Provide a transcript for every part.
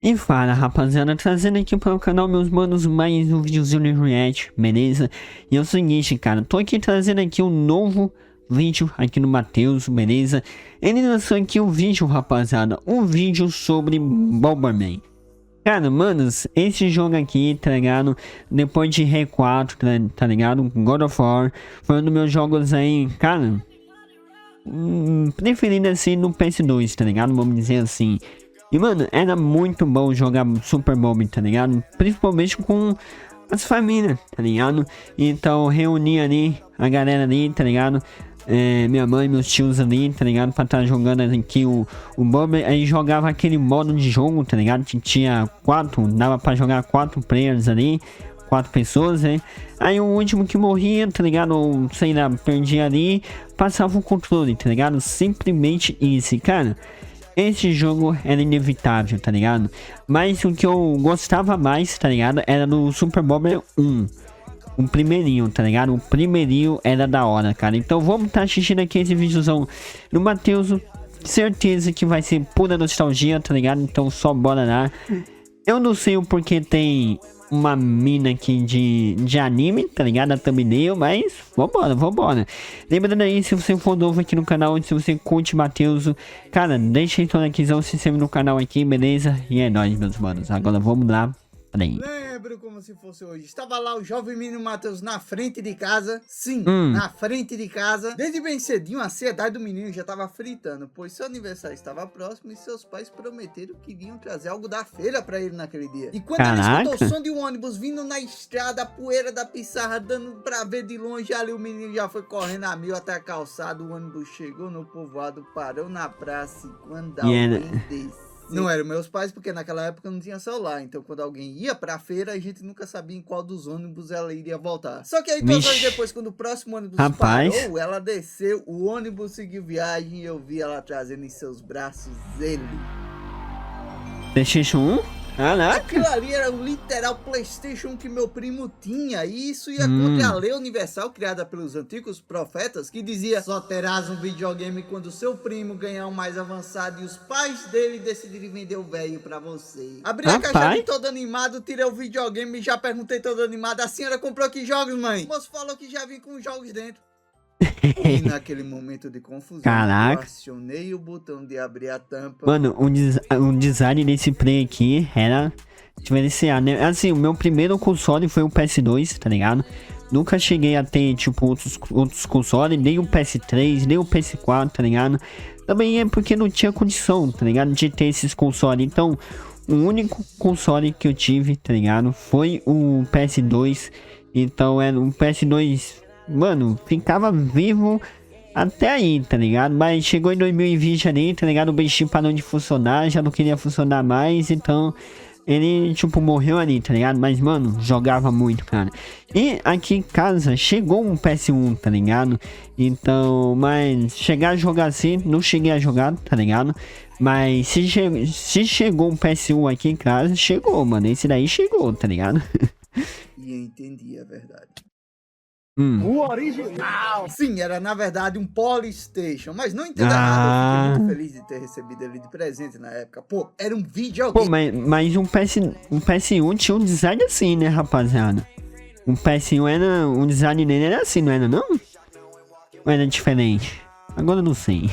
E fala rapaziada, trazendo aqui para o canal meus manos mais um videozinho de react, beleza? E é o seguinte cara, tô aqui trazendo aqui um novo vídeo aqui no Matheus, beleza? Ele lançou aqui um vídeo rapaziada, um vídeo sobre Bomberman. Cara, manos, esse jogo aqui, tá ligado? Depois de R4, tá ligado? God of War, foi um dos meus jogos aí, cara, preferido assim no PS2, tá ligado? Vamos dizer assim. E mano, era muito bom jogar Super Bomb, tá ligado? Principalmente com as famílias, tá ligado? Então reunia ali a galera ali, tá ligado? Minha mãe, meus tios ali, tá ligado? Pra estar jogando aqui o Bomb. Aí jogava aquele modo de jogo, tá ligado? Que tinha 4, dava pra jogar 4 players ali. 4 pessoas, né? Aí o último que morria, tá ligado? Ou sei lá, perdia ali, passava o controle, tá ligado? Simplesmente isso, cara. Esse jogo era inevitável, tá ligado? Mas o que eu gostava mais, tá ligado? Era do Super Bomber 1. O primeirinho, tá ligado? O primeirinho era da hora, cara. Então vamos estar assistindo aqui esse videozão do Matheus. Certeza que vai ser pura nostalgia, tá ligado? Então só bora lá. Eu não sei o porquê tem uma mina aqui de anime, tá ligado? A thumbnail, mas vambora. Lembrando aí, se você for novo aqui no canal, se você curte Matheus, cara, deixa aí seu likezão, se inscreve no canal aqui, beleza? E é nóis, meus manos. Agora vamos lá. Lembro como se fosse hoje. Estava lá o jovem menino Matheus na frente de casa. Sim, na frente de casa. Desde bem cedinho, a ansiedade do menino já estava fritando, pois seu aniversário estava próximo e seus pais prometeram que iriam trazer algo da feira para ele naquele dia. E quando ele escutou o som de um ônibus vindo na estrada, a poeira da pissarra dando para ver de longe, ali o menino já foi correndo a mil até a calçada. O ônibus chegou no povoado, parou na praça e quando alguém desceu... Não eram meus pais, porque naquela época não tinha celular. Então quando alguém ia pra feira, a gente nunca sabia em qual dos ônibus ela iria voltar. Só que aí 2 horas depois, quando o próximo ônibus parou, ela desceu, o ônibus seguiu viagem e eu vi ela trazendo em seus braços ele. PlayStation 1? Caraca. Aquilo ali era o literal PlayStation que meu primo tinha. E isso ia contra a lei universal criada pelos antigos profetas, que dizia: só terás um videogame quando seu primo ganhar um mais avançado e os pais dele decidirem vender o velho pra você. Abri a caixa todo animado, tirei o videogame e já perguntei todo animado: a senhora comprou que jogos, mãe? O moço falou que já vim com jogos dentro. E naquele momento de confusão, eu acionei o botão de abrir a tampa. Mano, o design desse play aqui era diferenciado, né? Assim, o meu primeiro console foi o PS2, tá ligado? Nunca cheguei a ter, tipo, outros consoles, nem o PS3, nem o PS4, tá ligado? Também é porque não tinha condição, tá ligado? De ter esses consoles. Então, o único console que eu tive, tá ligado? Foi o PS2. Então, era um PS2... Mano, ficava vivo até aí, tá ligado? Mas chegou em 2020 ali, tá ligado? O bichinho parou de funcionar, já não queria funcionar mais, então ele, tipo, morreu ali, tá ligado? Mas, mano, jogava muito, cara. E aqui em casa chegou um PS1, tá ligado? Então, mas chegar a jogar assim, não cheguei a jogar, tá ligado? Mas se chegou um PS1 aqui em casa, chegou, mano. Esse daí chegou, tá ligado? E eu entendi a verdade. O original! Sim, era na verdade um Polystation, mas não entenda errado, eu fiquei muito feliz de ter recebido ele de presente na época. Pô, era um videogame. Pô, mas um PS1 tinha um design assim, né, rapaziada? Um PS1 era, um design dele era assim, não era não? Ou era diferente? Agora eu não sei.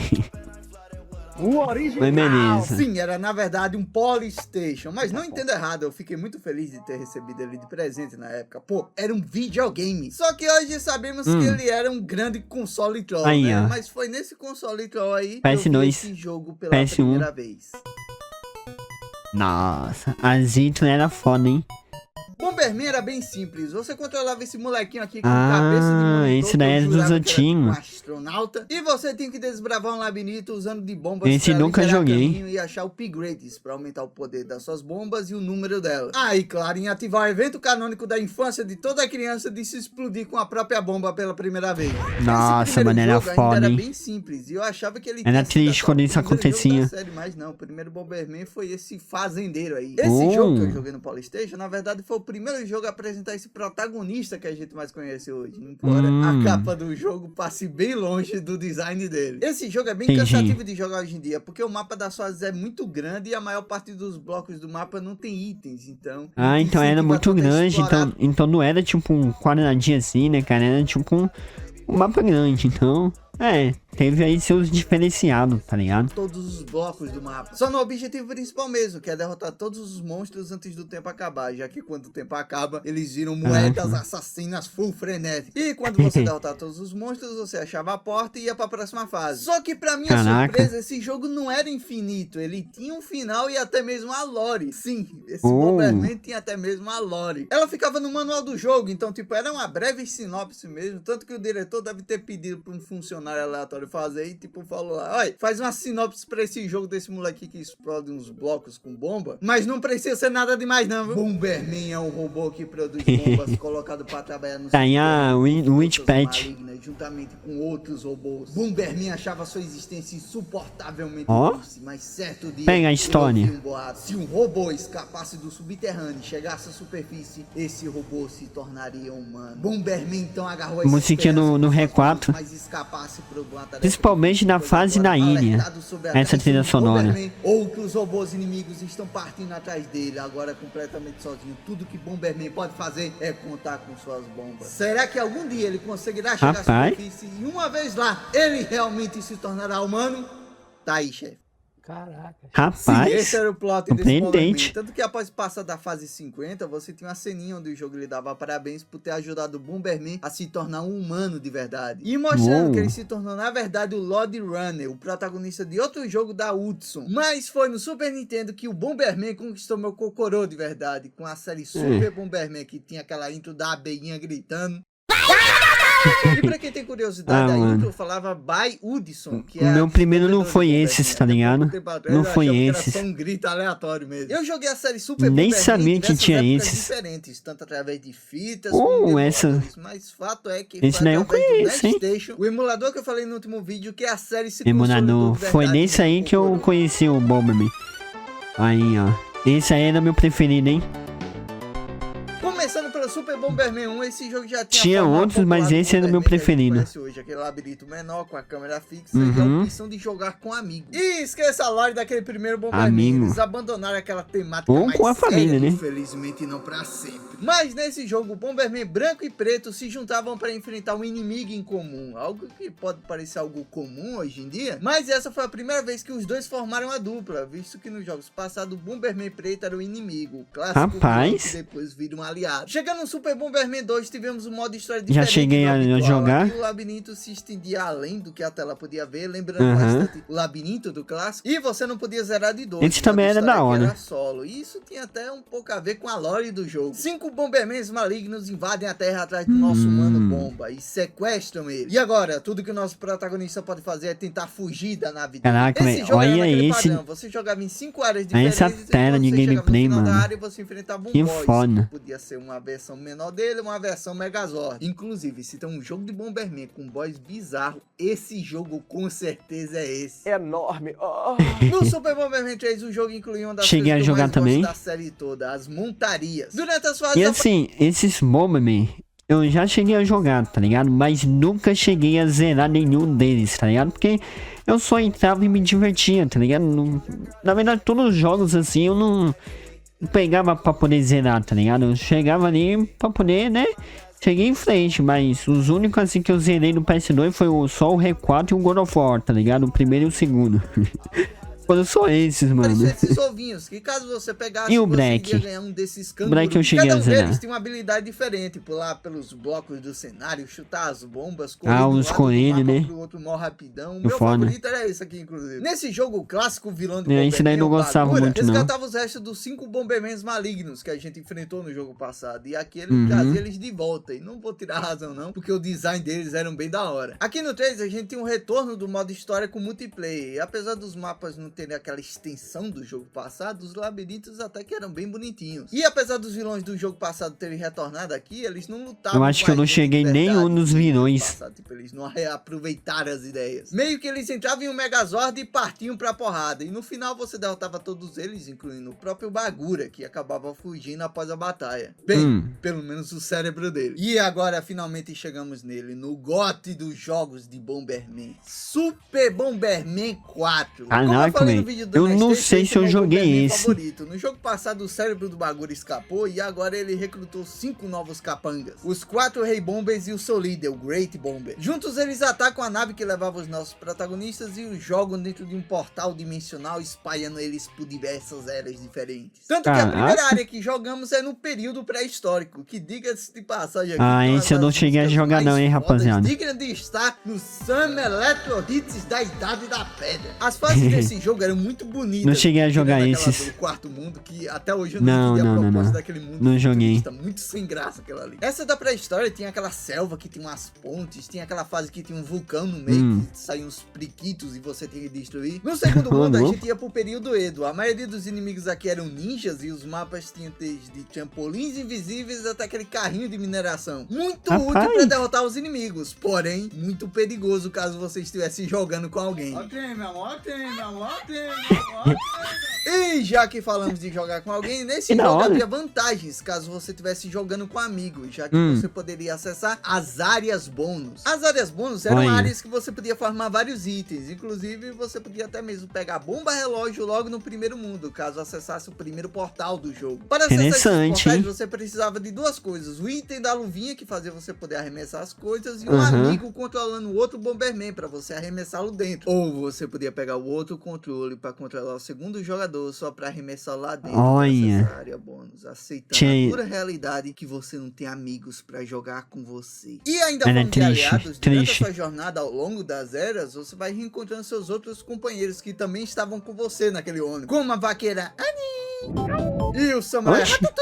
O original. Mas beleza. Sim, era na verdade um Polystation, mas não entenda errado, eu fiquei muito feliz de ter recebido ele de presente na época. Pô, era um videogame. Só que hoje sabemos que ele era um grande console troll, aí, né? Mas foi nesse console troll aí que eu vi esse jogo pela primeira vez. Nossa, a Zitro era foda, hein? Bomberman era bem simples, você controlava esse molequinho aqui com cabeça de monitor, esse daí era dos antigos. Astronauta, e você tinha que desbravar um labirinto usando de bombas esse nunca joguei. E achar upgrades para aumentar o poder das suas bombas e o número delas. Ah, e claro, em ativar o evento canônico da infância de toda criança de se explodir com a própria bomba pela primeira vez. Nossa, mano, era foda, hein? Era bem simples, e eu achava que ele era triste quando isso acontecia. Série, mas não, o primeiro Bomberman foi esse fazendeiro aí. Esse jogo que eu joguei no PlayStation, na verdade, foi o primeiro jogo a apresentar esse protagonista que a gente mais conhece hoje. Embora a capa do jogo passe bem nem longe do design dele. Esse jogo é bem Entendi. cansativo de jogar hoje em dia, porque o mapa das fases é muito grande e a maior parte dos blocos do mapa não tem itens, então... Ah, então era muito grande, então não era tipo um quadradinho assim, né, cara? Era tipo um mapa grande, então... teve aí seus diferenciados, tá ligado? Todos os blocos do mapa. Só no objetivo principal mesmo, que é derrotar todos os monstros antes do tempo acabar, já que quando o tempo acaba, eles viram moedas assassinas full frenéticas. E quando você derrotar todos os monstros, você achava a porta e ia pra próxima fase. Só que pra minha surpresa, esse jogo não era infinito, ele tinha um final e até mesmo a lore. Sim, esse Bomberman tinha até mesmo a lore. Ela ficava no manual do jogo, então tipo, era uma breve sinopse mesmo, tanto que o diretor deve ter pedido pra um funcionário aleatório fazer e tipo falou lá, olha, faz uma sinopse pra esse jogo desse moleque que explode uns blocos com bomba, mas não precisa ser nada demais não, viu? Bomberman é um robô que produz bombas colocado pra trabalhar no Witchpad juntamente com outros robôs. Bomberman achava sua existência insuportavelmente triste, mas certo dia pega a história. Se um robô escapasse do subterrâneo e chegasse à superfície, esse robô se tornaria humano. Bomberman então agarrou a musiquinha no R4, principalmente na fase da ilha, essa trilha sonora. Ou que os robôs inimigos estão partindo atrás dele, agora completamente sozinho. Tudo que Bomberman pode fazer é contar com suas bombas. Será que algum dia ele conseguirá chegar à superfície e uma vez lá, ele realmente se tornará humano? Tá aí, chefe. Caraca. Rapaz, sim, esse era o plot desse Bomberman. Tanto que após passar da fase 50, você tinha uma ceninha onde o jogo lhe dava parabéns por ter ajudado o Bomberman a se tornar um humano de verdade. E mostrando que ele se tornou, na verdade, o Lord Runner, o protagonista de outro jogo da Hudson. Mas foi no Super Nintendo que o Bomberman conquistou meu cocorô de verdade, com a série Super Bomberman, que tinha aquela intro da abelhinha gritando. E pra quem tem curiosidade, a intro falava by Hudson, que é... O meu primeiro não foi esse, tá ligado? Não foi esse. Era só um grito aleatório mesmo. Eu joguei a série Super Nem Bomberman sabia que tinha esses diferentes, tanto através de fitas como mas fato é que esse daí eu conheço, hein? O emulador que eu falei no último vídeo, que é a série se emulador. Foi nesse aí que eu conheci o Bomberman. Aí, ó. Esse aí era meu preferido, hein? Começando pelo Super Bomberman 1, esse jogo já tinha outros, mas esse era o meu preferido. Hoje, aquele labirinto menor com a câmera fixa e a opção de jogar com amigos. E esqueça a lore daquele primeiro Bomberman. Eles abandonaram aquela temática mais com a família, né? Infelizmente não pra sempre. Mas nesse jogo, o Bomberman branco e preto se juntavam para enfrentar um inimigo em comum. Algo que pode parecer algo comum hoje em dia, mas essa foi a primeira vez que os dois formaram a dupla, visto que nos jogos passados o Bomberman preto era o inimigo, o clássico que depois vira um aliado. Chegando no Super Bomberman 2, tivemos um modo história diferente. Já cheguei a jogar. Aqui o labirinto se estendia além do que a tela podia ver, lembrando bastante o labirinto do clássico. E você não podia zerar de 2. Esse também era da hora. Era solo. E isso tinha até um pouco a ver com a lore do jogo. 5 Bombermans malignos invadem a Terra atrás do nosso humano bomba e sequestram ele. E agora, tudo que o nosso protagonista pode fazer é tentar fugir da nave dele. Caraca, olha esse... padrão. Você jogava em 5 áreas diferentes. Essa tela de gameplay, mano. Área, você enfrentava um que boss. foda. Podia ser uma versão menor dele, uma versão Megazord. Inclusive, se tem um jogo de Bomberman com boss bizarro, esse jogo com certeza é esse. Enorme. No Super Bomberman 3, o jogo incluía uma das cheguei a jogar também da série toda, as montarias. Durante as fases... E assim, esses Bomberman, eu já cheguei a jogar, tá ligado? Mas nunca cheguei a zerar nenhum deles, tá ligado? Porque eu só entrava e me divertia, tá ligado? Na verdade, todos os jogos assim, eu não pegava pra poder zerar, tá ligado? Eu chegava ali pra poder, né? Cheguei em frente, mas os únicos assim que eu zerei no PS2 foi só o R4 e o God of War, tá ligado? O primeiro e o segundo. Foram só esses, mano. Esses ovinhos, que caso você pegasse, e o Black? Ganhar um desses cangurus. O Black eu cheguei a zerar. Deles tem uma habilidade diferente, pular pelos blocos do cenário, chutar as bombas, os coelhos, né? Pro outro mó rapidão. Meu favorito era esse aqui, inclusive. Nesse jogo, o clássico vilão de Bomberman, esse daí não gostava muito, não. Resgatava os restos dos 5 Bombermans malignos que a gente enfrentou no jogo passado. E aqui ele trazia eles de volta. E não vou tirar a razão, não, porque o design deles eram bem da hora. Aqui no 3, a gente tem um retorno do modo história com multiplayer. E apesar dos mapas não terem aquela extensão do jogo passado, os labirintos até que eram bem bonitinhos. E apesar dos vilões do jogo passado terem retornado aqui, eles não lutavam. Eu acho que eu não cheguei em nenhum dos vilões. Tipo, eles não reaproveitaram as ideias. Meio que eles entravam em um Megazord e partiam pra porrada. E no final você derrotava todos eles, incluindo o próprio Bagura, que acabava fugindo após a batalha. Bem, pelo menos o cérebro dele. E agora finalmente chegamos nele, no GOT dos jogos de Bomberman. Super Bomberman 4. Caraca, velho. Eu não sei se eu joguei esse. Favorito. No jogo passado o cérebro do Bagura escapou e agora ele recrutou 5 novos capangas. Os 4 Rei Bombers e o seu líder, o Great Bomber. Juntos eles atacam a nave que levava os nossos protagonistas e os jogam dentro de um portal dimensional, espalhando eles por diversas eras diferentes. Tanto que a primeira área que jogamos é no período pré-histórico, que diga-se de passagem aqui. Esse eu não cheguei a jogar não, hein, rapaziada. Digna de estar no Sam Electro Hits da Idade da Pedra. As fases desse jogo eram muito bonitas. Não cheguei a jogar esses. Do quarto mundo, que até hoje eu não entendi a proposta daquele mundo. Não joguei. Muito sem graça aquela ali. Essa da pré-história tinha aquela selva que tinha umas pontes, tinha aquela fase que tinha um vulcão no meio, que saíam uns priquitos e você tinha que destruir. No segundo mundo, a gente ia pro período Edo. A maioria dos inimigos aqui eram ninjas e os mapas tinham desde trampolins invisíveis até aquele carrinho de mineração. Muito útil pra derrotar os inimigos, porém, muito perigoso caso você estivesse jogando com alguém. Ok, meu amor, E já que falamos de jogar com alguém, nesse jogo havia vantagens caso você estivesse jogando com amigos, já que você poderia acessar as áreas bônus. As áreas bônus eram áreas que você podia farmar vários itens, inclusive você podia até mesmo pegar bomba relógio logo no primeiro mundo, caso acessasse o primeiro portal do jogo. Para acessar esses portais, você precisava de 2 coisas: o item da luvinha, que fazia você poder arremessar as coisas, e um amigo controlando o outro Bomberman para você arremessá-lo dentro. Ou você podia pegar o outro controle para controlar o segundo jogador só para arremessar lá dentro dessa área bônus, aceitando a dura realidade que você não tem amigos para jogar com você. E ainda falando de aliados, durante a sua jornada ao longo das eras, você vai reencontrando seus outros companheiros que também estavam com você naquele ônibus, como a vaqueira e o Samurai Hatatu.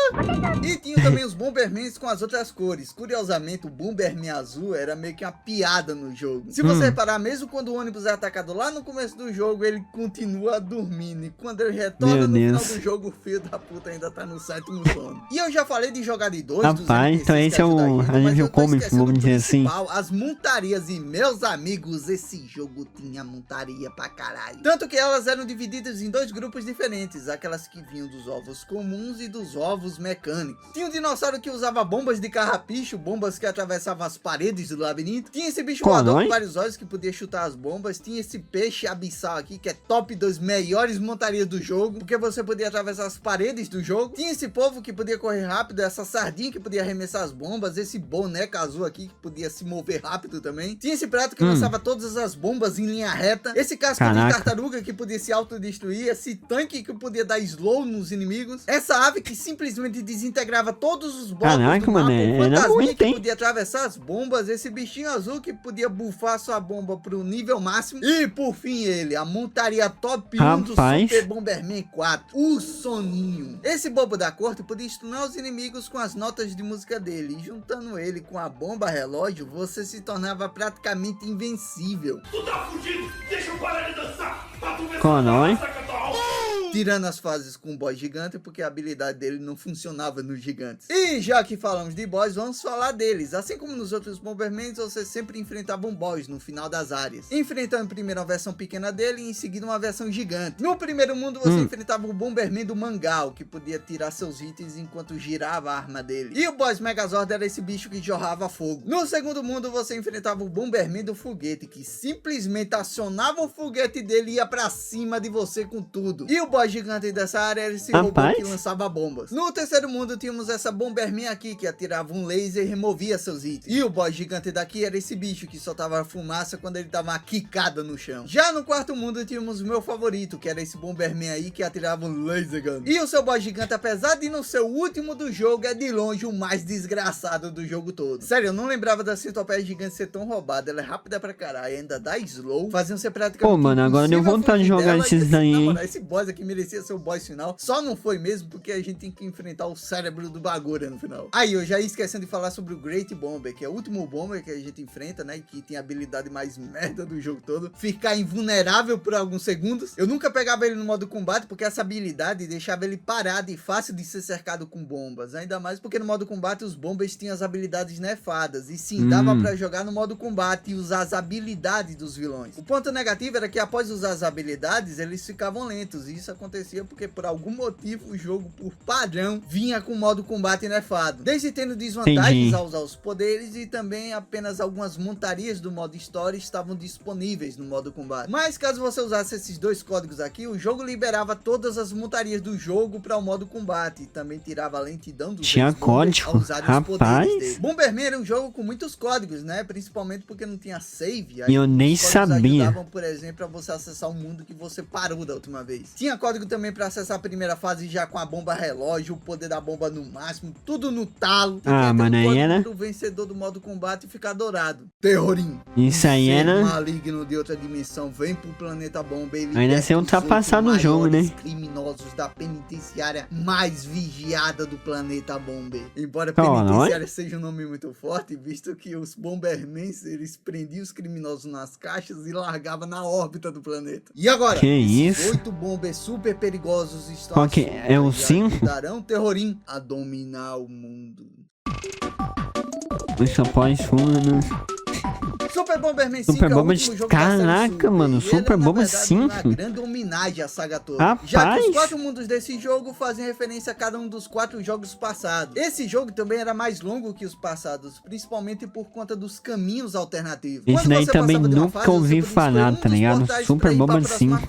E tinha também os Bombermans com as outras cores. Curiosamente, o Bomberman azul era meio que uma piada no jogo. Se você reparar, mesmo quando o ônibus é atacado lá no começo do jogo, ele continua dormindo. E quando ele retorna no final do jogo, o filho da puta ainda tá no 7º sono. E eu já falei de jogar de 2 dos NPCs, então esse é o nível cômico, vamos dizer assim. As montarias, e meus amigos, esse jogo tinha montaria pra caralho. Tanto que elas eram divididas em 2 grupos diferentes, aquelas que vinham dos ovos comuns e dos ovos mecânicos. Tinha um dinossauro que usava bombas de carrapicho, bombas que atravessavam as paredes do labirinto. Tinha esse bicho voador com vários olhos que podia chutar as bombas. Tinha esse peixe abissal aqui, que é top 2 melhores montarias do jogo, porque você podia atravessar as paredes do jogo. Tinha esse povo que podia correr rápido, essa sardinha que podia arremessar as bombas, esse boneco azul aqui que podia se mover rápido também. Tinha esse prato que lançava todas as bombas em linha reta. Esse casco de tartaruga que podia se autodestruir. Esse tanque que podia dar slow nos inimigos. Essa ave que simplesmente desintegrava todos os blocos do mapa. O fantasminha que podia atravessar as bombas. Esse bichinho azul que podia buffar sua bomba pro nível máximo. E por fim ele, a montaria top 1 do Super Bomberman 4, o Soninho. Esse bobo da corte podia stunar os inimigos com as notas de música dele. E juntando ele com a bomba relógio, você se tornava praticamente invencível. Tu tá fugindo? Deixa eu parar de dançar! Pra tu ver tirando as fases com o boss gigante, porque a habilidade dele não funcionava nos gigantes. E já que falamos de boss, vamos falar deles. Assim como nos outros Bombermans, você sempre enfrentava um boss no final das áreas, enfrentando primeiro uma versão pequena dele e em seguida uma versão gigante. No primeiro mundo você enfrentava o Bomberman do Mangal, que podia tirar seus itens enquanto girava a arma dele. E o boss Megazord era esse bicho que jorrava fogo. No segundo mundo você enfrentava o Bomberman do foguete, que simplesmente acionava o foguete dele e ia pra cima de você com tudo. E o boss gigante dessa área era esse robô que lançava bombas. No terceiro mundo tínhamos essa Bomberman aqui que atirava um laser e removia seus itens. E o boss gigante daqui era esse bicho que soltava fumaça quando ele dava uma quicada no chão. Já no quarto mundo tínhamos o meu favorito, que era esse Bomberman aí que atirava um laser gun. E o seu boss gigante, apesar de não ser o último do jogo, é de longe o mais desgraçado do jogo todo. Sério, eu não lembrava da centopeia gigante ser tão roubada. Ela é rápida pra caralho, ainda dá slow, faziam ser praticamente mano, agora deu vontade de jogar esses daí, hein? Esse boss aqui merecia ser o boss final. Só não foi mesmo porque a gente tem que enfrentar o cérebro do Bagura no final. Aí, eu já ia esquecendo de falar sobre o Great Bomber, que é o último Bomber que a gente enfrenta, né? E que tem a habilidade mais merda do jogo todo. Ficar invulnerável por alguns segundos. Eu nunca pegava ele no modo combate, porque essa habilidade deixava ele parado e fácil de ser cercado com bombas. Ainda mais porque no modo combate os bombers tinham as habilidades nerfadas. E sim, dava pra jogar no modo combate e usar as habilidades dos vilões. O ponto negativo era que após usar as habilidades, eles ficavam lentos. E isso acontecia porque por algum motivo o jogo, por padrão, vinha com o modo combate nerfado. Desde tendo desvantagens ao usar os poderes e também apenas algumas montarias do modo história estavam disponíveis no modo combate. Mas caso você usasse esses dois códigos aqui, o jogo liberava todas as montarias do jogo para o modo combate e também tirava a lentidão dos código, ao usar os poderes dele. Bomberman era um jogo com muitos códigos, né? Principalmente porque não tinha save. E eu nem sabia. Ajudavam, por exemplo, a você acessar um mundo que você parou da última vez. Tinha código também para acessar a primeira fase já com a bomba relógio, o poder da bomba no máximo, tudo no talo. Mano, aí era o vencedor do modo combate ficar dourado. Terrorinho. Isso aí era maligno de outra dimensão vem pro planeta bomba. Ainda ser ultrapassado no jogo, né? Criminosos da penitenciária mais vigiada do planeta Bomber. Embora penitenciária seja um nome muito forte, visto que os Bombermans, eles prendiam os criminosos nas caixas e largavam na órbita do planeta. E agora? Que isso? 8 bombers super perigosos estão qual que é o 5? ajudarão Terrorim a dominar o mundo. Os após fundo. Super Bomberman 5 Super é o Bomber último jogo Caraca, mano, Super Bomber 5? Uma grande homenagem à saga toda. Rapaz. Já que os 4 mundos desse jogo fazem referência a cada um dos 4 jogos passados. Esse jogo também era mais longo que os passados, principalmente por conta dos caminhos alternativos. Esse daí também nunca ouvi falar, tá ligado? Super Bomber 5.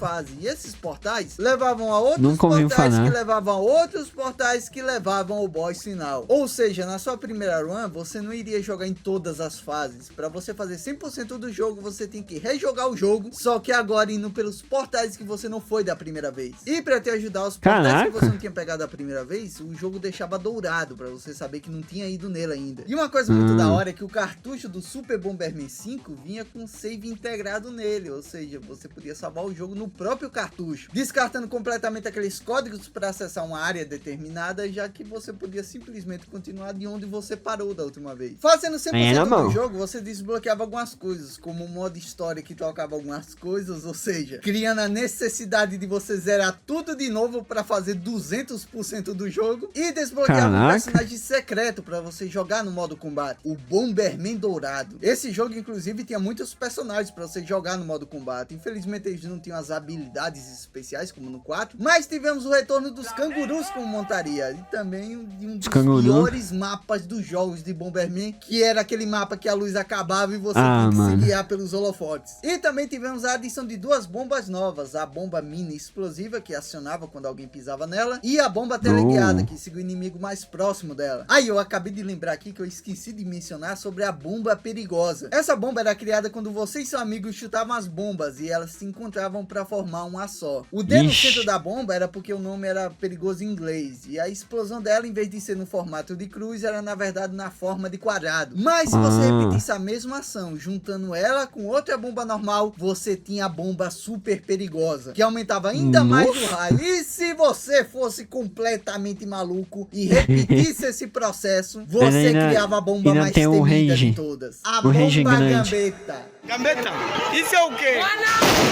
E esses portais levavam a outros nunca ouvi portais falar. que levavam a outros portais que levavam ao boss final. Ou seja, na sua primeira run, você não iria jogar em todas as fases. Pra você fazer 100% do jogo, você tem que rejogar o jogo, só que agora indo pelos portais que você não foi da primeira vez. E pra te ajudar os portais que você não tinha pegado da primeira vez, o jogo deixava dourado, pra você saber que não tinha ido nele ainda. E uma coisa muito da hora é que o cartucho do Super Bomberman 5 vinha com save integrado nele, ou seja, você podia salvar o jogo no próprio cartucho, descartando completamente aqueles códigos para acessar uma área determinada, já que você podia simplesmente continuar de onde você parou da última vez. Fazendo 100% do jogo, você desbloqueava algumas coisas, como o modo história que trocava algumas coisas, ou seja, criando a necessidade de você zerar tudo de novo para fazer 200% do jogo, e desbloqueava um personagem secreto para você jogar no modo combate, o Bomberman Dourado. Esse jogo inclusive tinha muitos personagens para você jogar no modo combate. Infelizmente eles não tinham as habilidades especiais como no 4, mas tivemos o retorno dos cangurus como montaria, e também de um dos piores mapas dos jogos de Bomberman, que era aquele mapa que a luz acabava e você tinha que se guiar pelos holofotes. E também tivemos a adição de 2 bombas novas, a bomba mini explosiva, que acionava quando alguém pisava nela, e a bomba teleguiada, que siga o inimigo mais próximo dela. Aí eu acabei de lembrar aqui que eu esqueci de mencionar sobre a bomba perigosa. Essa bomba era criada quando você e seu amigo chutavam as bombas e elas se encontravam para formar uma só. O D no centro da bomba era porque o nome era perigoso em inglês, e a explosão dela, em vez de ser no formato de cruz, era na verdade na forma de quadrado. Mas se você repetisse a mesma ação, juntando ela com outra bomba normal, você tinha a bomba super perigosa, que aumentava ainda mais o raio. E se você fosse completamente maluco e repetisse esse processo, você criava a bomba mais temida de todas. A bomba Gambetta. Gambetta? Isso é o quê?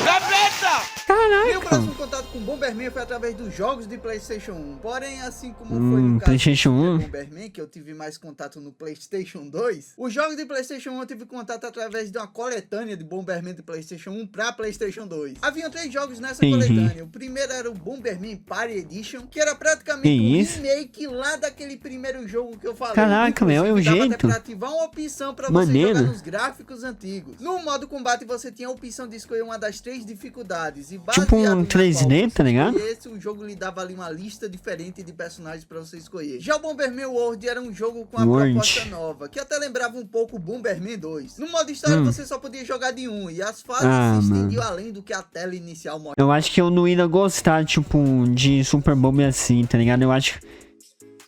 Gambetta! Meu próximo contato com Bomberman foi através dos jogos de PlayStation 1. Porém, assim como foi no caso PlayStation 1? do Bomberman, que eu tive mais contato no PlayStation 2, os jogos de PlayStation 1 eu tive contato através de uma coletânea de Bomberman de PlayStation 1 para PlayStation 2. Havia 3 jogos nessa coletânea. O primeiro era o Bomberman Party Edition, que era praticamente um remake lá daquele primeiro jogo que eu falei. Caraca, meu, é o jeito. Até pra ativar uma opção para você jogar nos gráficos antigos. No modo combate você tinha a opção de escolher uma das 3 dificuldades e tipo um 3D, tá ligado? E esse o jogo lhe dava ali uma lista diferente de personagens para você escolher. Já o Bomberman World era um jogo com uma proposta nova, que até lembrava um pouco o Bomberman 2. No modo história você só podia jogar de um, e as fases se estendiam além do que a tela inicial mostrava. Eu acho que eu não ia gostar, tipo, de Super Bomber assim, tá ligado? Eu acho...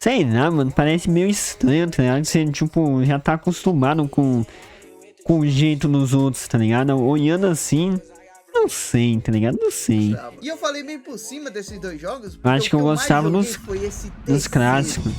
Sei lá, mano, parece meio estranho, tá ligado? Você, tipo, já tá acostumado com o jeito dos outros, tá ligado? Olhando assim... não sei, tá ligado? Não sei. E eu falei bem por cima desses dois jogos. Eu acho que eu gostava dos clássicos.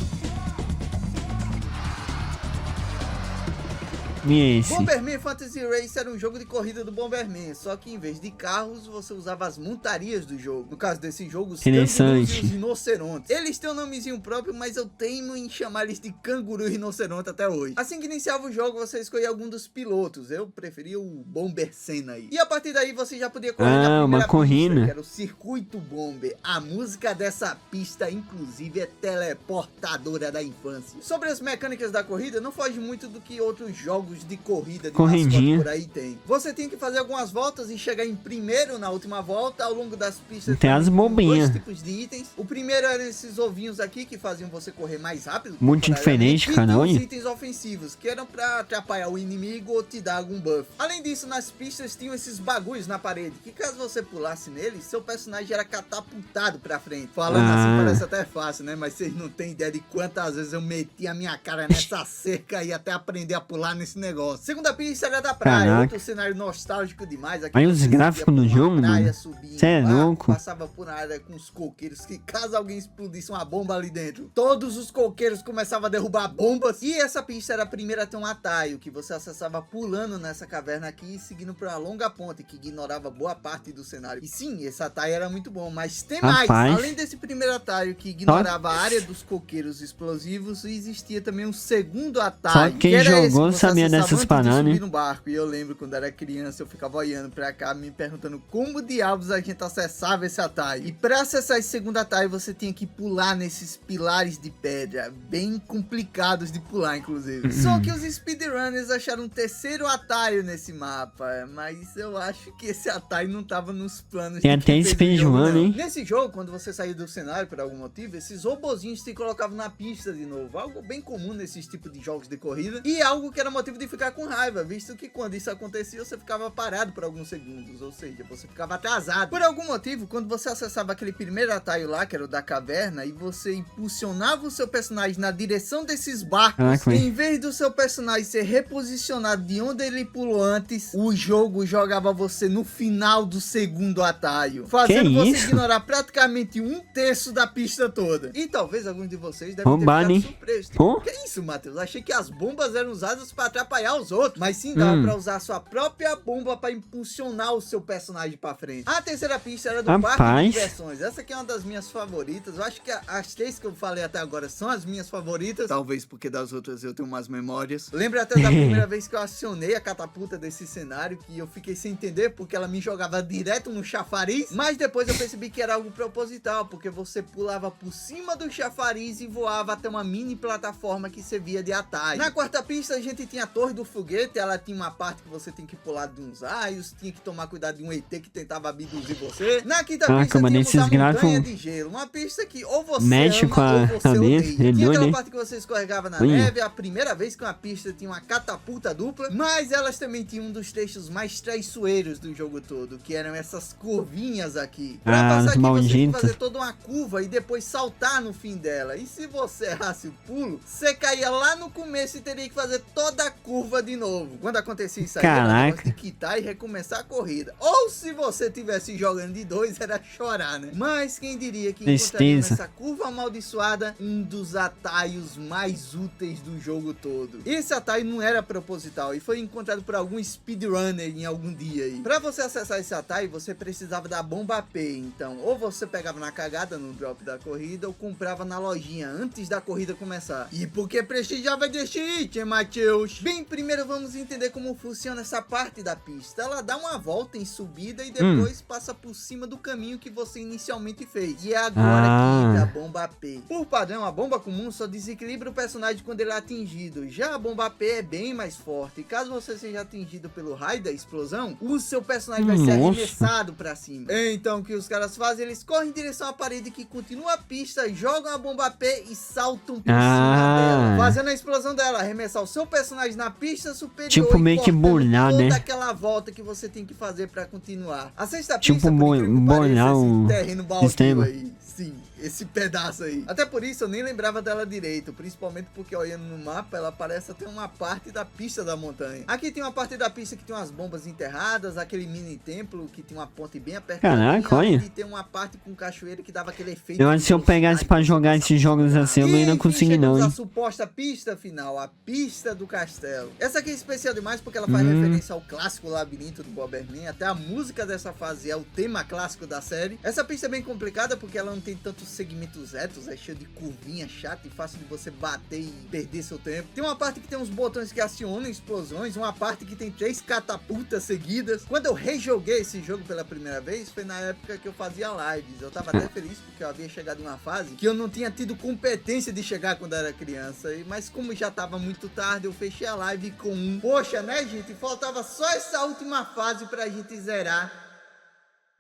E esse? Bomberman Fantasy Race era um jogo de corrida do Bomberman, só que em vez de carros, você usava as montarias do jogo. No caso desse jogo, os cangurus e os rinocerontes. Eles têm um nomezinho próprio, mas eu teimo em chamar eles de canguru e rinoceronte até hoje. Assim que iniciava o jogo, você escolhia algum dos pilotos. Eu preferia o Bomber Senna aí. E a partir daí, você já podia correr na primeira pista, que era o Circuito Bomber. A música dessa pista, inclusive, é teleportadora da infância. Sobre as mecânicas da corrida, não foge muito do que outros jogos de corrida de mascote por aí tem. Você tem que fazer algumas voltas e chegar em primeiro na última volta. Ao longo das pistas tem as bombinhas. Dois tipos de itens. O primeiro era esses ovinhos aqui que faziam você correr mais rápido. Muito diferente, cara. Os itens ofensivos que eram pra atrapalhar o inimigo ou te dar algum buff. Além disso, nas pistas tinham esses bagulhos na parede que caso você pulasse neles, seu personagem era catapultado pra frente. Falando assim parece até fácil, né? Mas vocês não têm ideia de quantas vezes eu meti a minha cara nessa cerca e até aprender a pular nesse negócio. Segunda pista era da praia, outro cenário nostálgico demais. Aqui aí os gráficos no jogo, mano. Você é louco. Passava por uma área com os coqueiros que caso alguém explodisse uma bomba ali dentro, todos os coqueiros começavam a derrubar bombas. E essa pista era a primeira a ter um atalho que você acessava pulando nessa caverna aqui e seguindo por uma longa ponte que ignorava boa parte do cenário. E sim, esse atalho era muito bom, mas tem mais. Além desse primeiro atalho que ignorava a área dos coqueiros explosivos, existia também um segundo atalho. Só quem jogou sabia dessas paradas. No barco. E eu lembro quando era criança, eu ficava olhando pra cá, me perguntando como diabos a gente acessava esse atalho. E pra acessar esse segundo atalho, você tinha que pular nesses pilares de pedra, bem complicados de pular, inclusive. Só que os speedrunners acharam um terceiro atalho nesse mapa, mas eu acho que esse atalho não tava nos planos. Tem até speedrun, hein? Nesse jogo, quando você saía do cenário por algum motivo, esses robozinhos te colocavam na pista de novo, algo bem comum nesses tipos de jogos de corrida, e algo que era motivo de ficar com raiva, visto que quando isso acontecia, você ficava parado por alguns segundos, ou seja, você ficava atrasado. Por algum motivo, quando você acessava aquele primeiro atalho lá, que era o da caverna, e você impulsionava o seu personagem na direção desses barcos, em vez do seu personagem ser reposicionado de onde ele pulou antes, o jogo jogava você no final do segundo atalho, fazendo você ignorar praticamente um terço da pista toda. E talvez alguns de vocês devem ter ficado surpresos. Que isso, Matheus? Achei que as bombas eram usadas para atrapalhar os outros, mas sim dava pra usar a sua própria bomba para impulsionar o seu personagem para frente. A terceira pista era do parque de diversões. Essa aqui é uma das minhas favoritas. Eu acho que as três que eu falei até agora são as minhas favoritas. Talvez porque das outras eu tenho umas memórias. Lembro até da primeira vez que eu acionei a catapulta desse cenário, que eu fiquei sem entender porque ela me jogava direto no chafariz, mas depois eu percebi que era algo proposital, porque você pulava por cima do chafariz e voava até uma mini plataforma que servia de atalho. Na quarta pista a gente tinha a torre do foguete. Ela tinha uma parte que você tem que pular de uns raios, tinha que tomar cuidado de um ET que tentava abduzir você. Na quinta pista tínhamos a montanha de gelo, uma pista que ou você mexe ama, com a ou você cabeça, odeia. Tinha aquela parte que você escorregava na neve, a primeira vez que uma pista tinha uma catapulta dupla, mas elas também tinham um dos trechos mais traiçoeiros do jogo todo, que eram essas curvinhas aqui. Pra passar aqui você tinha que fazer toda uma curva e depois saltar no fim dela. E se você errasse o pulo, você caía lá no começo e teria que fazer toda a curva de novo. Quando acontecia isso aí, era de quitar e recomeçar a corrida. Ou se você tivesse jogando de dois, era chorar, né? Mas quem diria que encontraria nessa curva amaldiçoada um dos atalhos mais úteis do jogo todo. Esse atalho não era proposital e foi encontrado por algum speedrunner em algum dia aí. Pra você acessar esse atalho, você precisava da bomba P. Então, ou você pegava na cagada no drop da corrida, ou comprava na lojinha antes da corrida começar. E por que prestigiava deste item, Matheus? Bem, primeiro vamos entender como funciona essa parte da pista. Ela dá uma volta em subida e depois passa por cima do caminho que você inicialmente fez. E é agora que entra a bomba P. Por padrão, a bomba comum só desequilibra o personagem quando ele é atingido. Já a bomba P é bem mais forte. E caso você seja atingido pelo raio da explosão, o seu personagem vai ser arremessado pra cima. Então o que os caras fazem? Eles correm em direção à parede que continua a pista, jogam a bomba P e saltam por cima dela, fazendo a explosão dela, arremessar o seu personagem na pista superior, tipo meio que burlar, né? Toda aquela volta que você tem que fazer pra continuar. A sexta tipo pista, burlar o terreno baldio sistema. aí. Sim, esse pedaço aí. Até por isso eu nem lembrava dela direito, principalmente porque olhando no mapa, ela parece até uma parte da pista da montanha. Aqui tem uma parte da pista que tem umas bombas enterradas, aquele mini templo que tem uma ponte bem apertada. Caraca, olha. E tem uma parte com cachoeira que dava aquele efeito. Eu acho que se eu pegasse pra jogar esses jogos assim, eu não ia conseguir não, hein. A suposta pista final, a pista do castelo. Essa aqui é especial demais porque ela faz referência ao clássico labirinto do Bomberman. Até a música dessa fase é o tema clássico da série. Essa pista é bem complicada porque ela não tem tantos segmentos retos, é cheio de curvinha chata e fácil de você bater e perder seu tempo. Tem uma parte que tem uns botões que acionam explosões, uma parte que tem 3 catapultas seguidas. Quando eu rejoguei esse jogo pela primeira vez, foi na época que eu fazia lives. Eu tava até feliz porque eu havia chegado em uma fase que eu não tinha tido competência de chegar quando era criança. Mas como já tava muito tarde, eu fechei a live com um. Poxa, né, gente? Faltava só essa última fase pra gente zerar.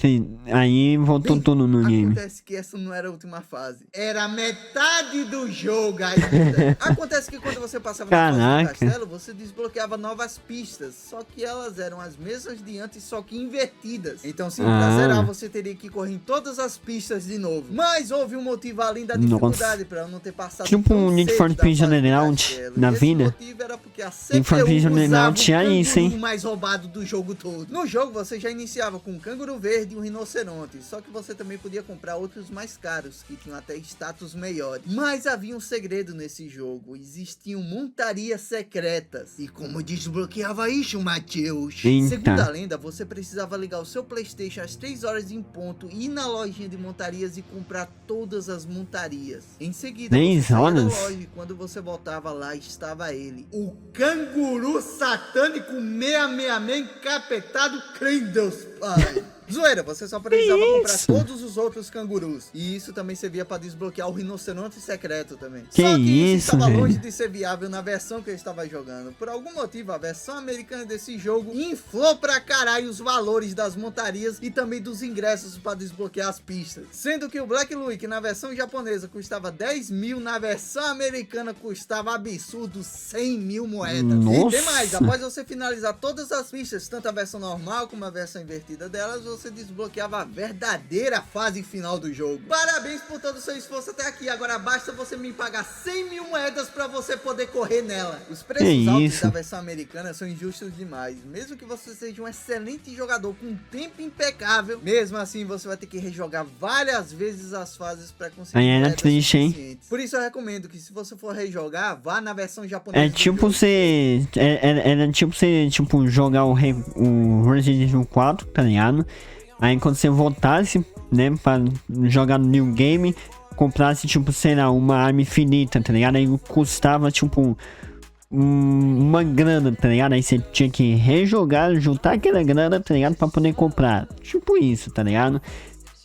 Sim, aí voltou tudo no game. Acontece que essa não era a última fase. Era metade do jogo ainda. Acontece que quando você passava na fase do castelo, você desbloqueava novas pistas. Só que elas eram as mesmas de antes, só que invertidas. Então, sim, pra zerar, você teria que correr em todas as pistas de novo. Mas houve um motivo além da dificuldade pra eu não ter passado. Tipo um Need for Speed Underground na vida. O motivo era porque a CPU usava o mais roubado do jogo todo. No jogo, você já iniciava com um canguru verde e um rinoceronte, só que você também podia comprar outros mais caros, que tinham até status melhores. Mas havia um segredo nesse jogo, existiam montarias secretas. E como desbloqueava isso, Matheus? Segundo a lenda, você precisava ligar o seu PlayStation às 3 horas em ponto, ir na lojinha de montarias e comprar todas as montarias. Em seguida, você saía da loja e quando você voltava lá, estava ele. O canguru satânico 666 encapetado, crê em Deus, pai. Zoeira, você só precisava comprar todos os outros cangurus. E isso também servia para desbloquear o rinoceronte secreto também. Só que isso estava longe de ser viável na versão que eu estava jogando. Por algum motivo, a versão americana desse jogo inflou pra caralho os valores das montarias e também dos ingressos para desbloquear as pistas. Sendo que o Black Louie, que na versão japonesa custava 10 mil, na versão americana custava absurdo 100 mil moedas. Nossa. E tem mais, após você finalizar todas as pistas, tanto a versão normal como a versão invertida delas, você desbloqueava a verdadeira fase final do jogo. Parabéns por todo o seu esforço até aqui. Agora basta você me pagar 100 mil moedas pra você poder correr nela. Os preços altos da versão americana são injustos demais. Mesmo que você seja um excelente jogador com um tempo impecável, mesmo assim você vai ter que rejogar várias vezes as fases pra conseguir. Aí era triste, hein? Por isso eu recomendo que se você for rejogar, vá na versão japonesa. É tipo você... Era tipo você jogar o Resident Evil 4, tá ligado? Aí quando você voltasse, né, pra jogar no New Game, comprasse, tipo, sei lá, uma arma infinita, tá ligado? Aí custava, tipo, uma grana, tá ligado? Aí você tinha que rejogar, juntar aquela grana, tá ligado? Pra poder comprar. Tipo isso, tá ligado?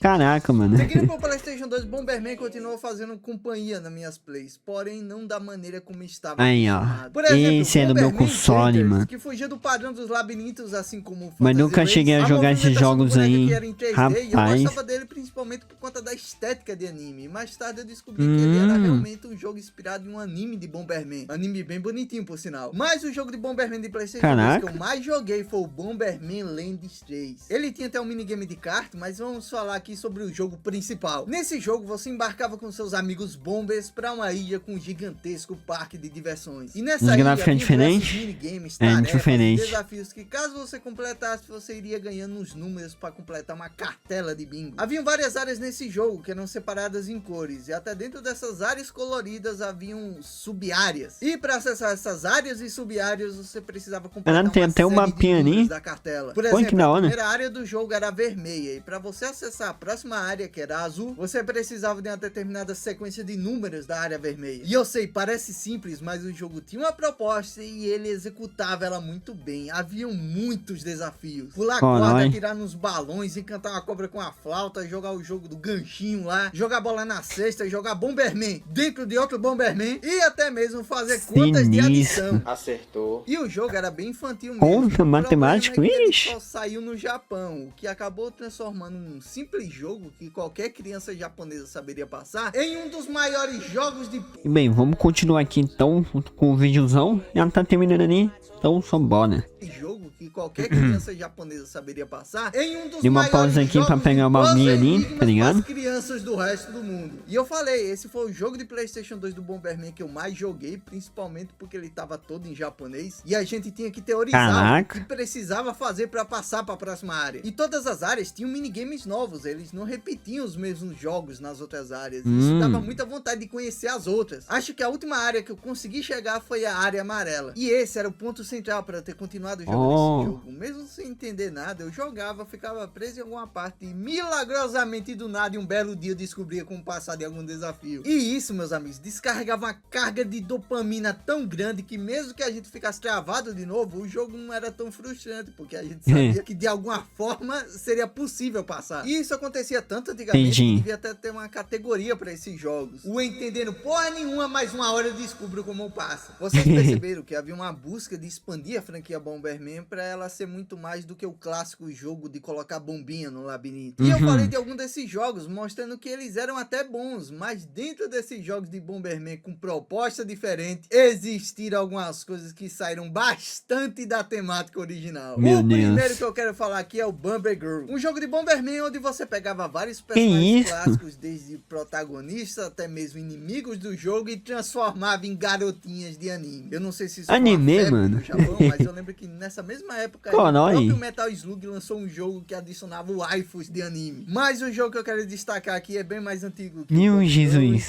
Caraca, mano. Seguindo pro PlayStation 2, Bomberman continuou fazendo companhia nas minhas plays, porém não da maneira como estava. Aí, ó. Por exemplo, esse é do meu console, mano. Que fugia do padrão dos labirintos, assim como mas nunca cheguei a jogar esses jogos aí. Rapaz. E eu gostava dele principalmente por conta da estética de anime. Mais tarde eu descobri que ele era realmente um jogo inspirado em um anime de Bomberman. Anime bem bonitinho, por sinal. Mas o jogo de Bomberman de PlayStation 2 que eu mais joguei foi o Bomberman Land 3. Ele tinha até um minigame de kart, mas vamos falar aqui sobre o jogo principal. Nesse jogo você embarcava com seus amigos bombers para uma ilha com um gigantesco parque de diversões. E nessa ilha havia minigames, tarefas, desafios que caso você completasse, você iria ganhando uns números para completar uma cartela de bingo. Haviam várias áreas nesse jogo que eram separadas em cores e até dentro dessas áreas coloridas haviam sub-áreas. E para acessar essas áreas e sub-áreas você precisava completar uma até um mapinha ali da cartela. Por exemplo, a primeira área do jogo era vermelha e para você acessar a próxima área, que era azul, você precisava de uma determinada sequência de números da área vermelha. E eu sei, parece simples, mas o jogo tinha uma proposta e ele executava ela muito bem. Haviam muitos desafios. Pular corda, atirar nos balões, encantar uma cobra com a flauta, jogar o jogo do ganchinho lá, jogar bola na cesta, jogar Bomberman dentro de outro Bomberman e até mesmo fazer contas de adição. Acertou. E o jogo era bem infantil mesmo. Conta matemático, ele só saiu no Japão, o que acabou transformando um simples jogo que qualquer criança japonesa saberia passar em um dos maiores jogos de... Bem, vamos continuar aqui então com o videozão. Já tá terminando ali, então só bora. Jogo que qualquer criança japonesa saberia passar em um dos Dei uma pausa aqui pra pegar uma balinha ali, tá ligado? Crianças do resto do mundo. E eu falei, esse foi o jogo de PlayStation 2 do Bomberman que eu mais joguei, principalmente porque ele tava todo em japonês e a gente tinha que teorizar o que precisava fazer pra passar pra próxima área. E todas as áreas tinham minigames novos, eles não repetiam os mesmos jogos nas outras áreas. Isso dava muita vontade de conhecer as outras. Acho que a última área que eu consegui chegar foi a área amarela. E esse era o ponto central para eu ter continuado jogando esse jogo. Mesmo sem entender nada, eu jogava, ficava preso em alguma parte e milagrosamente do nada em um belo dia eu descobria como passar de algum desafio. E isso, meus amigos, descarregava uma carga de dopamina tão grande que mesmo que a gente ficasse travado de novo, o jogo não era tão frustrante, porque a gente sabia que de alguma forma seria possível passar. E isso acontecia tanto antigamente que devia até ter uma categoria para esses jogos. O entendendo porra nenhuma, mais uma hora eu descubro como passa. Vocês perceberam que havia uma busca de expandir a franquia Bomberman para ela ser muito mais do que o clássico jogo de colocar bombinha no labirinto. E eu falei de algum desses jogos, mostrando que eles eram até bons, mas dentro desses jogos de Bomberman com proposta diferente, existiram algumas coisas que saíram bastante da temática original. O primeiro que eu quero falar aqui é o Bomber Girl, um jogo de Bomberman onde você pegava vários personagens clássicos, desde protagonistas até mesmo inimigos do jogo, e transformava em garotinhas de anime. Eu não sei se isso anime, mano, no Japão, mas eu lembro que nessa mesma época o próprio Metal Slug lançou um jogo que adicionava waifus de anime. Mas o jogo que eu quero destacar aqui é bem mais antigo que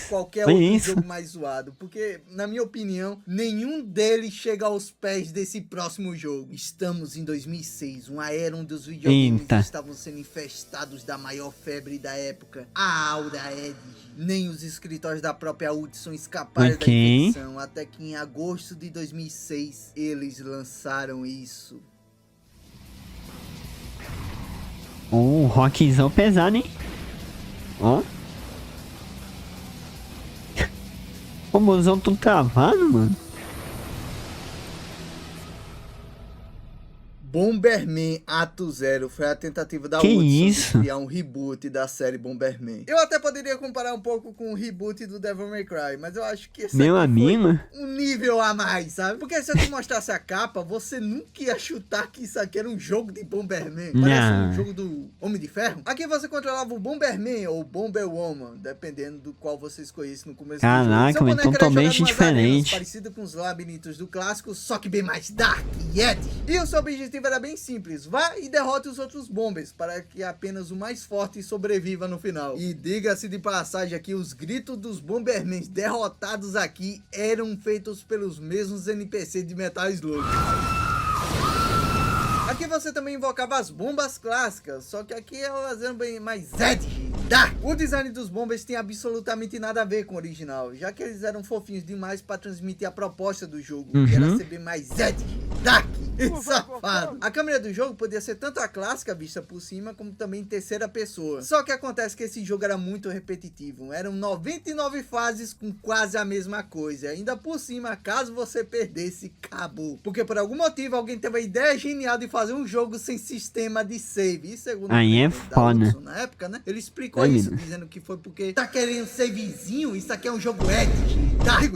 qualquer outro jogo mais zoado, porque na minha opinião nenhum deles chega aos pés desse próximo jogo. Estamos em 2006, uma era onde os videogames estavam sendo infestados da maior febre da época, a Aura Edge. Nem os escritórios da própria Hudson escaparam da infecção, até que em agosto de 2006 eles lançaram isso. Rockzão pesado, hein? Ó. O mozão tudo travado, mano. Bomberman Ato Zero foi a tentativa da Hudson de criar um reboot da série Bomberman. Eu até poderia comparar um pouco com o reboot do Devil May Cry, mas eu acho que esse foi um nível a mais, sabe? Porque se eu te mostrasse a capa, você nunca ia chutar que isso aqui era um jogo de Bomberman. Parece um jogo do Homem de Ferro. Aqui você controlava o Bomberman ou Bomber Woman, dependendo do qual você escolhesse no começo do jogo. Caraca, mas totalmente diferente. Parecido com os labirintos do clássico, só que bem mais dark e edgy. E o seu objetivo era bem simples: vá e derrote os outros bombers para que apenas o mais forte sobreviva no final. E diga-se de passagem aqui, os gritos dos Bombermans derrotados aqui eram feitos pelos mesmos NPC de Metal Slug. Aqui você também invocava as bombas clássicas, só que aqui elas eram bem mais edgy. O design dos bombers tem absolutamente nada a ver com o original, já que eles eram fofinhos demais para transmitir a proposta do jogo, que era ser bem mais edgy, dark e safado. A câmera do jogo podia ser tanto a clássica vista por cima, como também em terceira pessoa. Só que acontece que esse jogo era muito repetitivo, eram 99 fases com quase a mesma coisa, e ainda por cima, caso você perdesse, acabou. Porque por algum motivo alguém teve a ideia genial de fazer um jogo sem sistema de save, e segundo foda. Na época, né, ele explicou isso, dizendo que foi porque tá querendo savezinho, isso aqui é um jogo edgy.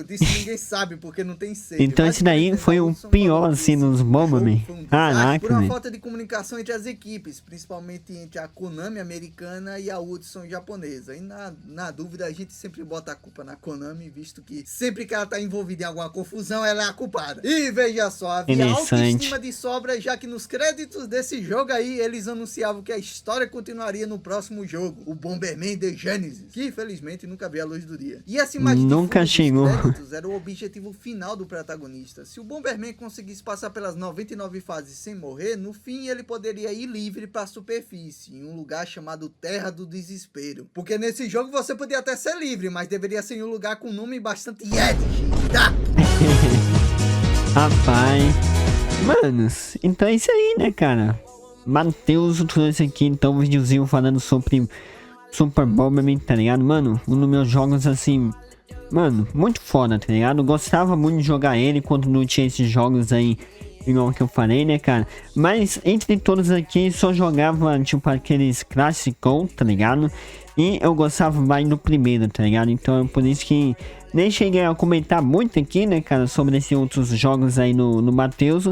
Disso ninguém sabe, porque não tem save. Então esse daí foi o pior, assim, nos Bomberman. Caraca, por uma falta de comunicação entre as equipes, principalmente entre a Konami americana e a Hudson japonesa. E na dúvida, a gente sempre bota a culpa na Konami, visto que sempre que ela tá envolvida em alguma confusão, ela é a culpada. E veja só, havia autoestima de sobra, já que nos créditos desse jogo aí, eles anunciavam que a história continuaria no próximo jogo, o Bomberman The Genesis, que infelizmente nunca viu a luz do dia. E essa imagem nunca chegou. Era o objetivo final do protagonista. Se o Bomberman conseguisse passar pelas 99 fases sem morrer, no fim ele poderia ir livre para a superfície, em um lugar chamado Terra do Desespero. Porque nesse jogo você podia até ser livre, mas deveria ser em um lugar com um nome bastante edgy. Rapaz, manos, então é isso aí, né, cara? Matheus trouxe aqui então um videozinho falando sobre Super Bomberman, tá ligado? Mano, um dos meus jogos assim, mano, muito foda, tá ligado? Gostava muito de jogar ele quando não tinha esses jogos aí igual que eu falei, né, cara? Mas entre todos aqui, só jogava, tipo, aqueles clássicos, tá ligado? E eu gostava mais do primeiro, tá ligado? Então é por isso que nem cheguei a comentar muito aqui, né, cara, sobre esses outros jogos aí no Matheus,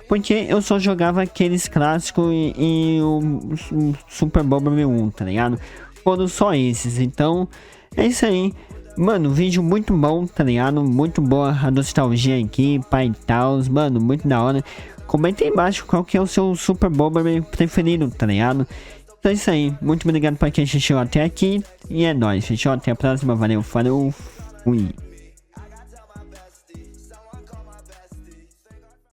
porque eu só jogava aqueles clássicos e o Super Bomberman 1, tá ligado? Foram só esses, então é isso aí. Mano, vídeo muito bom, tá ligado? Muito boa a nostalgia aqui, pai e tal, mano, muito da hora. Comenta aí embaixo qual que é o seu Super Bomberman preferido, tá ligado? Então é isso aí, muito obrigado pra quem assistiu até aqui, e é nóis, fechou? Até a próxima, valeu, falou, fui.